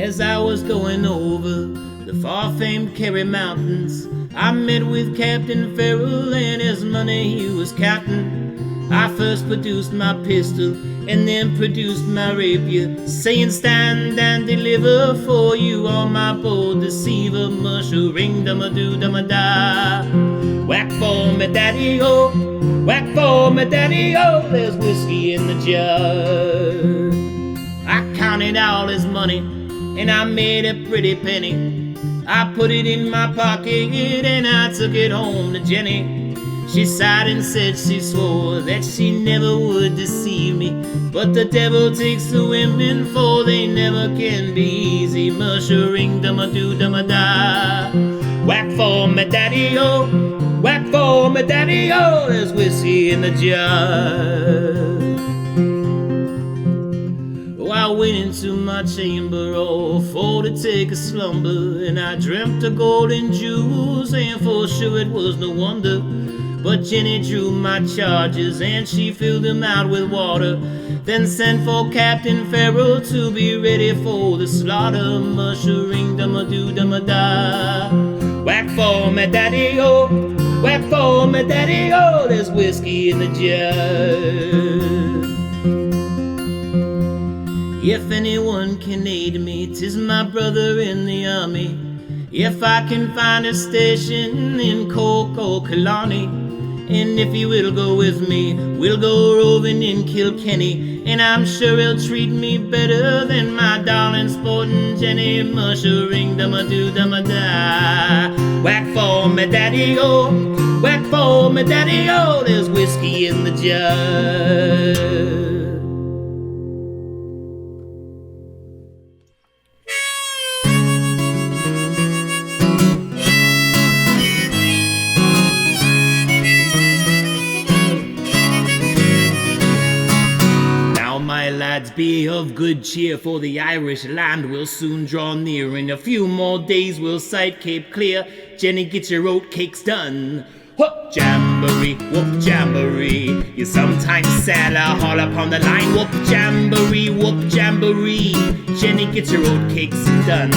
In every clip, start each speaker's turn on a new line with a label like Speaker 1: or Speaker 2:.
Speaker 1: As I was going over the far-famed Kerry Mountains, I met with Captain Farrell and his money he was counting. I first produced my pistol and then produced my rapier, saying stand and deliver for you on my bold deceiver. Musha ring dum a doo dum a da. Whack for me daddy-o, whack for me daddy-o, there's whiskey in the jar. I counted all his money and I made a pretty penny. I put it in my pocket and I took it home to Jenny. She sighed and said she swore that she never would deceive me, but the devil takes the women, for they never can be easy. Musha ring dum a doo dum a da. Whack for me daddy-o, whack for me daddy-o, there's whiskey in the jar. I went into my chamber, for to take a slumber, and I dreamt of golden jewels, and for sure it was no wonder. But Jenny drew my charges, and she filled them out with water, then sent for Captain Farrell to be ready for the slaughter. Musha ring dum a doo dum a da. Whack for me daddy-o, whack for me daddy-o, there's whiskey in the jar. If anyone can aid me, 'tis my brother in the army. If I can find a station in Cork or Killarney, and if he will go with me, we'll go roving in Kilkenny, and I'm sure he'll treat me better than my darling sporting Jenny. Musha ring dum a doo dum a da. Whack for me daddy-o, whack for me daddy-o, there's whiskey in the jar. Lads, be of good cheer, for the Irish land will soon draw near. In a few more days we'll sight Cape Clear. Jenny, get your oatcakes done. Whup Jamboree, Whup Jamboree, you sometimes sail a haul upon the line. Whup Jamboree, Whup Jamboree, Jenny, get your oatcakes done.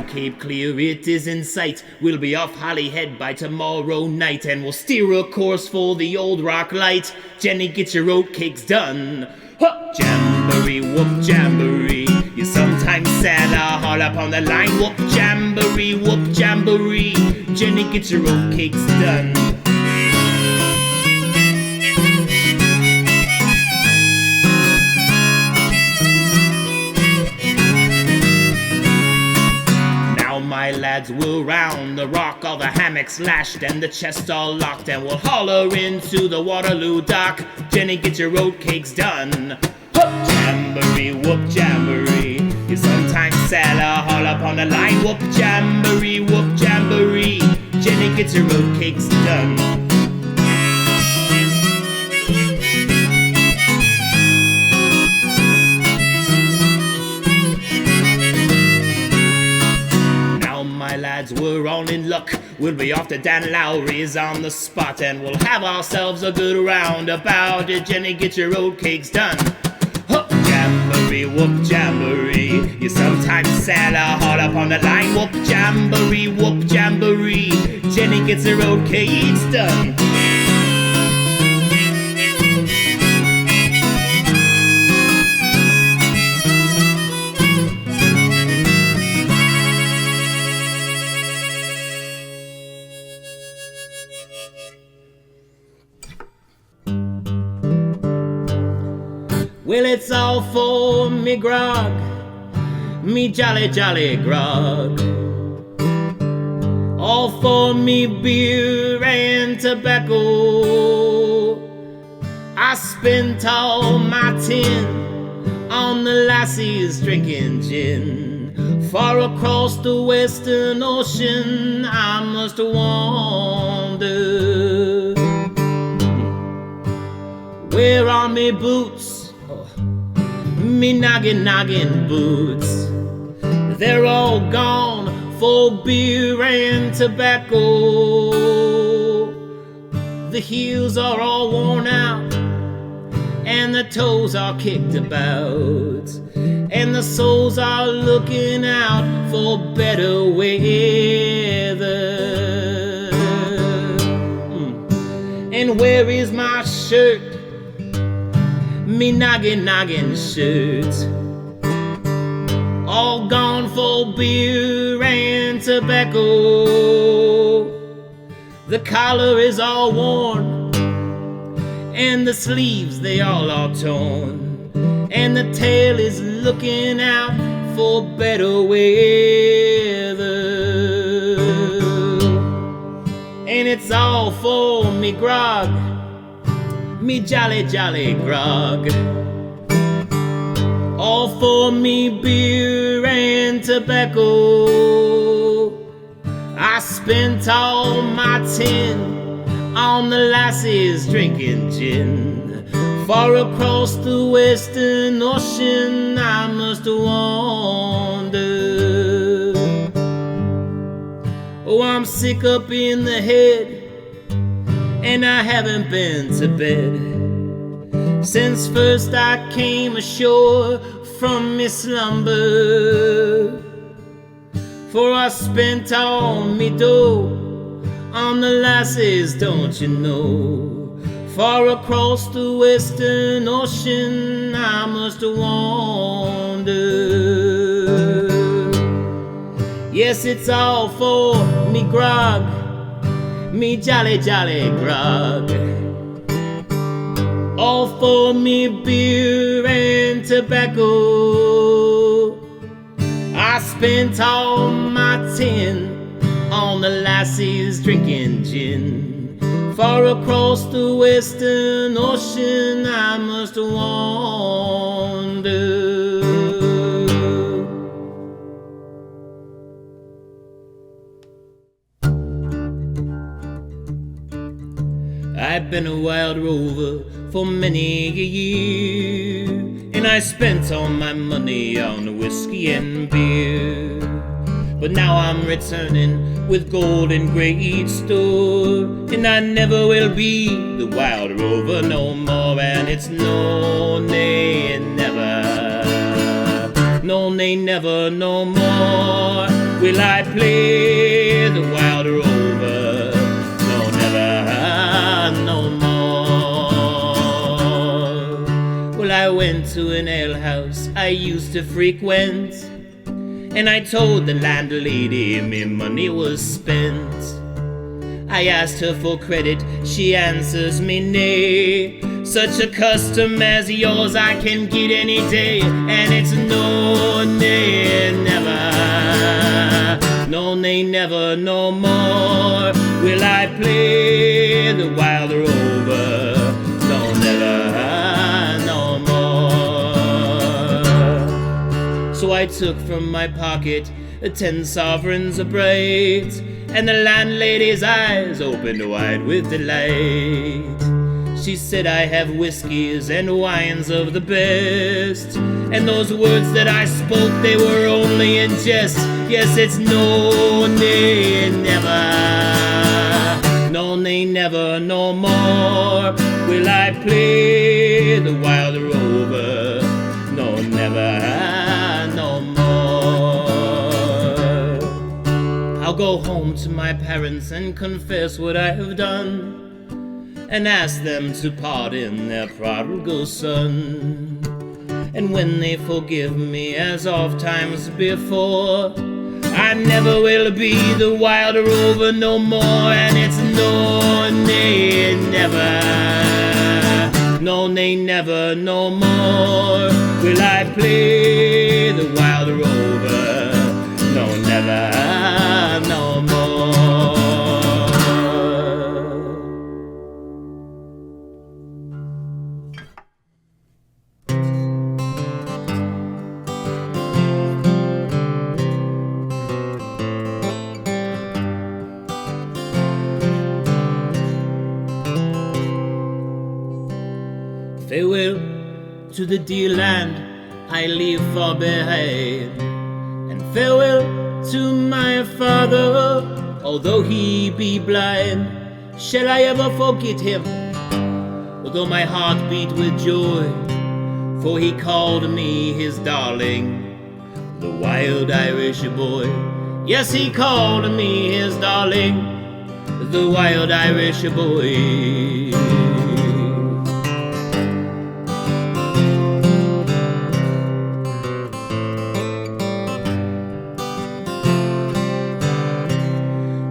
Speaker 1: Cape Clear, it is in sight. We'll be off Holyhead by tomorrow night, and we'll steer a course for the Old Rock Light. Jenny, get your oatcakes done. Whup Jamboree, Whup Jamboree, you sometimes sail a haul upon the line. Whup Jamboree, Whup Jamboree, Jenny, get your oatcakes done. My lads will round the rock, all the hammocks lashed and the chest all locked, and we'll holler into the Waterloo dock. Jenny, get your oatcakes done. Whup Jamboree, Whup Jamboree, you sometimes sail a haul upon the line. Whup Jamboree, Whup Jamboree, Jenny, get your oatcakes done. Lads, we're all in luck. We'll be off to Dan Lowry's on the spot, and we'll have ourselves a good roundabout. Jenny, get your oatcakes done. Whup Jamboree, Whup Jamboree, you sometimes sail a haul upon the line. Whup Jamboree, Whup Jamboree, Jenny gets her oatcakes done. Well, it's all for me grog, me jolly, jolly grog. All for me beer and tobacco. I spent all my tin on the lassies drinking gin. Far across the western ocean I must wander. Where are me boots? Me noggin boots, they're all gone for beer and tobacco. The heels are all worn out and the toes are kicked about, and the soles are looking out for better weather. And where is my shirt? Me noggin shirt, all gone for beer and tobacco. The collar is all worn and the sleeves they all are torn, and the tail is looking out for better weather. And it's all for me grog, me jolly grog, all for me beer and tobacco. I spent all my tin on the lassies drinking gin, far across the western ocean I must wander. Oh, I'm sick up in the head and I haven't been to bed since first I came ashore from me slumber. For I spent all me dough on the lassies, don't you know, far across the western ocean I must wander. Yes, it's all for me grog, me jolly grog, all for me beer and tobacco. I spent all my tin on the lassies drinking gin, far across the western ocean I must wander. I've been a wild rover for many a year, and I spent all my money on whiskey and beer. But now I'm returning with gold in great store, and I never will be the wild rover no more. And it's no, nay, never, no, nay, never, no more will I play the wild rover. No, never, no more. Well, I went to an alehouse I used to frequent, and I told the landlady me money was spent. I asked her for credit, she answers me nay. Such a custom as yours I can get any day. And it's no, nay, never, no, nay, never, no more will I play the wild rover. No, never, no more. So I took from my pocket 10 sovereigns bright, and the landlady's eyes opened wide with delight. She said, I have whiskeys and wines of the best, and those words that I spoke, they were only in jest. Yes, it's no, nay, never, no, nay, never, no more will I play the wild rover. No, never, no more. I'll go home to my parents and confess what I have done, and ask them to pardon their prodigal son. And when they forgive me as oft times before, I never will be the wild rover no more. And it's no, nay, never, no, nay, never, no more will I play the wild rover. No, never, no more. Farewell to the dear land I leave far behind, and farewell to my father, although he be blind. Shall I ever forget him, although my heart beat with joy? For he called me his darling, the wild Irish boy. Yes, he called me his darling, the wild Irish boy.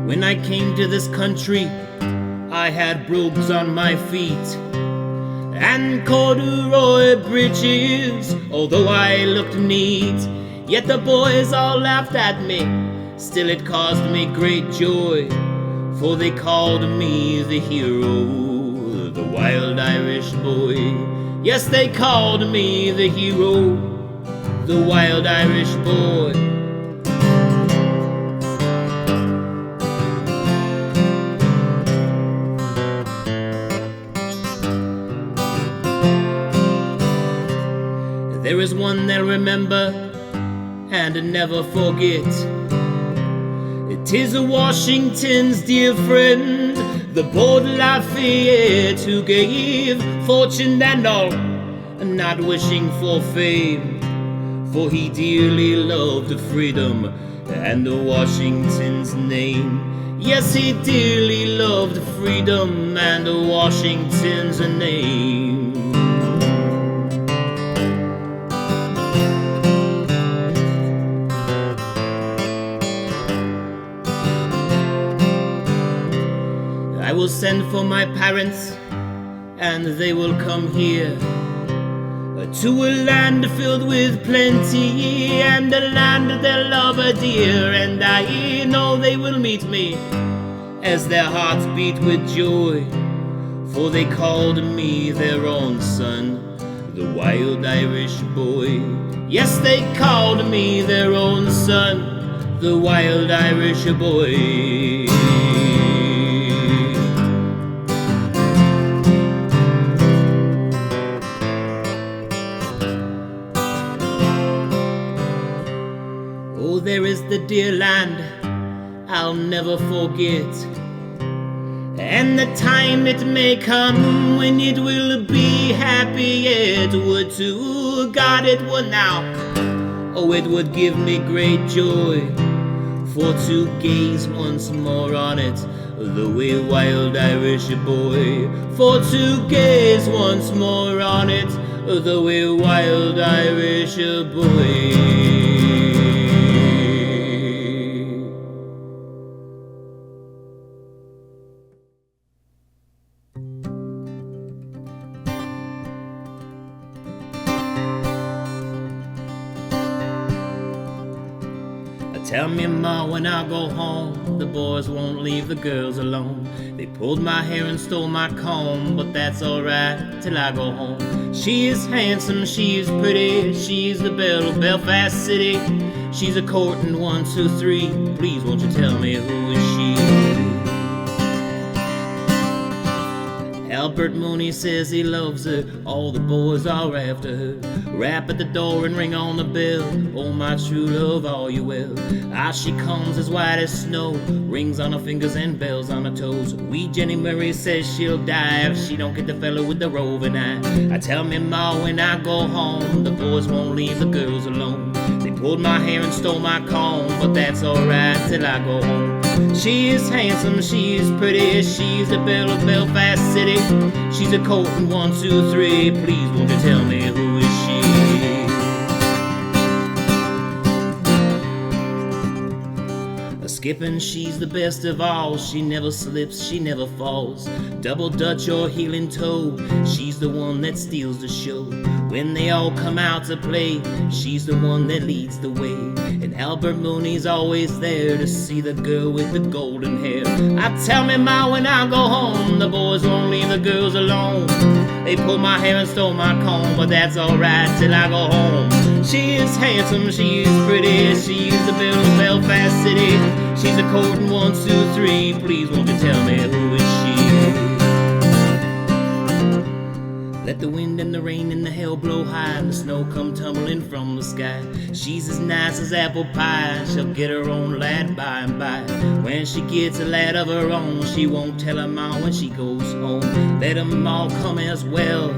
Speaker 1: When I came to this country, I had brogues on my feet and corduroy breeches, although I looked neat. Yet the boys all laughed at me, still it caused me great joy, for they called me the hero, the wild Irish boy. Yes, they called me the hero, the wild Irish boy. There is one they'll remember and never forget. It is Washington's dear friend, the bold Lafayette, who gave fortune and all, not wishing for fame, for he dearly loved freedom and Washington's name. Yes, he dearly loved freedom and Washington's name. I will send for my parents, and they will come here to a land filled with plenty, and a land they'll love dear. And I know they will meet me as their hearts beat with joy, for they called me their own son, the wild Irish boy. Yes, they called me their own son, the wild Irish boy. Oh, there is the dear land I'll never forget, and the time it may come when it will be happy yet. Would to God it would now, oh, it would give me great joy, for to gaze once more on it, the way wild Irish boy. For to gaze once more on it, the way wild Irish boy. Tell me, Ma, when I go home, the boys won't leave the girls alone. They pulled my hair and stole my comb, but that's alright till I go home. She is handsome, she is pretty, she's the belle of Belfast City. She's a courtin' 1, 2, 3. Please won't you tell me who is she? Albert Mooney says he loves her, all the boys are after her. Rap at the door and ring on the bell, oh my true love, are you well? Ah, she comes as white as snow, rings on her fingers and bells on her toes. Wee Jenny Murray says she'll die if she don't get the fella with the roving eye. I tell me, Ma, when I go home, the boys won't leave the girls alone. They pulled my hair and stole my comb, but that's alright till I go home. She is handsome, she is pretty, she's the belle of Belfast City. She's a courtin' 1, 2, 3. Please won't you tell me who is she? A skippin', she's the best of all. She never slips, she never falls. Double Dutch or heel toe, she's the one that steals the show. When they all come out to play, she's the one that leads the way. And Albert Mooney's always there to see the girl with the golden hair. I tell me, Ma, when I go home, the boys won't leave the girls alone. They pulled my hair and stole my comb, but that's alright till I go home. She is handsome, she is pretty, she's the belle of Belfast City. She's a courtin' 1, 2, 3. Please won't you tell me who is she? Let the wind and the rain and the hail blow high and the snow come tumbling from the sky. She's as nice as apple pie, she'll get her own lad by and by. When she gets a lad of her own, she won't tell her ma when she goes home. Let 'em all come as well,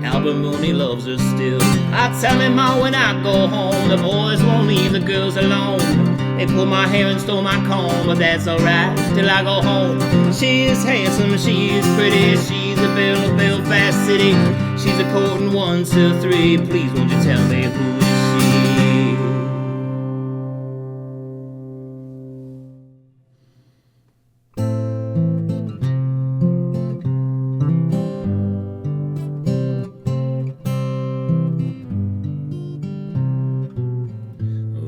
Speaker 1: Albert Mooney loves her still. I tell him ma when I go home, the boys won't leave the girls alone. They pulled my hair and stole my comb, but that's alright till I go home. She is handsome, she is pretty, she's a belle of Belfast City. She's a courting 1, 2, 3. Please won't you tell me who is she?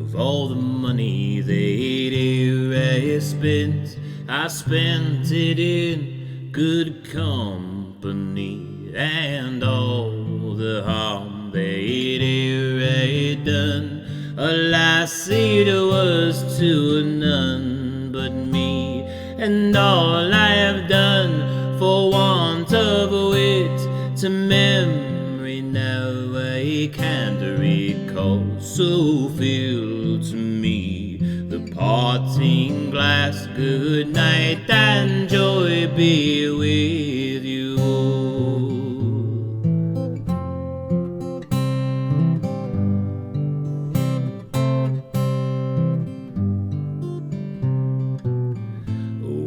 Speaker 1: Of all the money that I spent, I spent it in good company. And all the harm that I done, alas, it was to none but me. And all I have done for want of wit, to memory now I can't recall. So fill to me the parting glass. Good night and joy be with you all.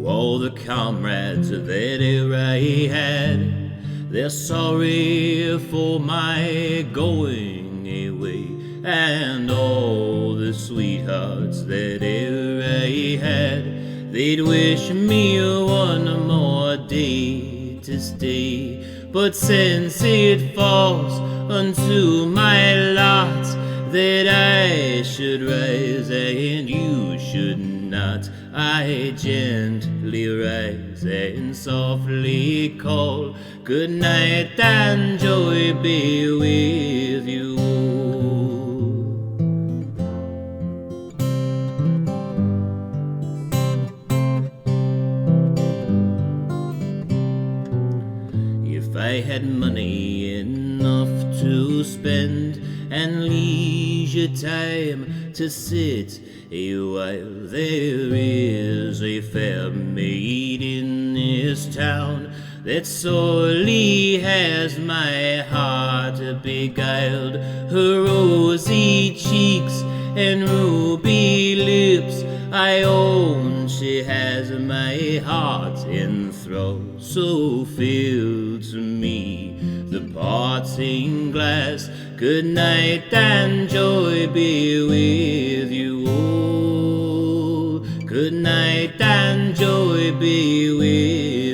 Speaker 1: All the comrades that I had, they're sorry for my going away. And all the sweethearts that I had, they'd wish me one more day to stay. But since it falls unto my lot that I should rise and you should not, I gently rise and softly call. Good night and joy be with you. If I had money enough to spend and leisure time to sit a while, there is a fair maid in this town that sorely has my heart beguiled. Her rosy cheeks and ruby lips, I own she has my heart enthralled. So fill to me the parting glass. Good night and joy be with you all. Good night and joy be with you.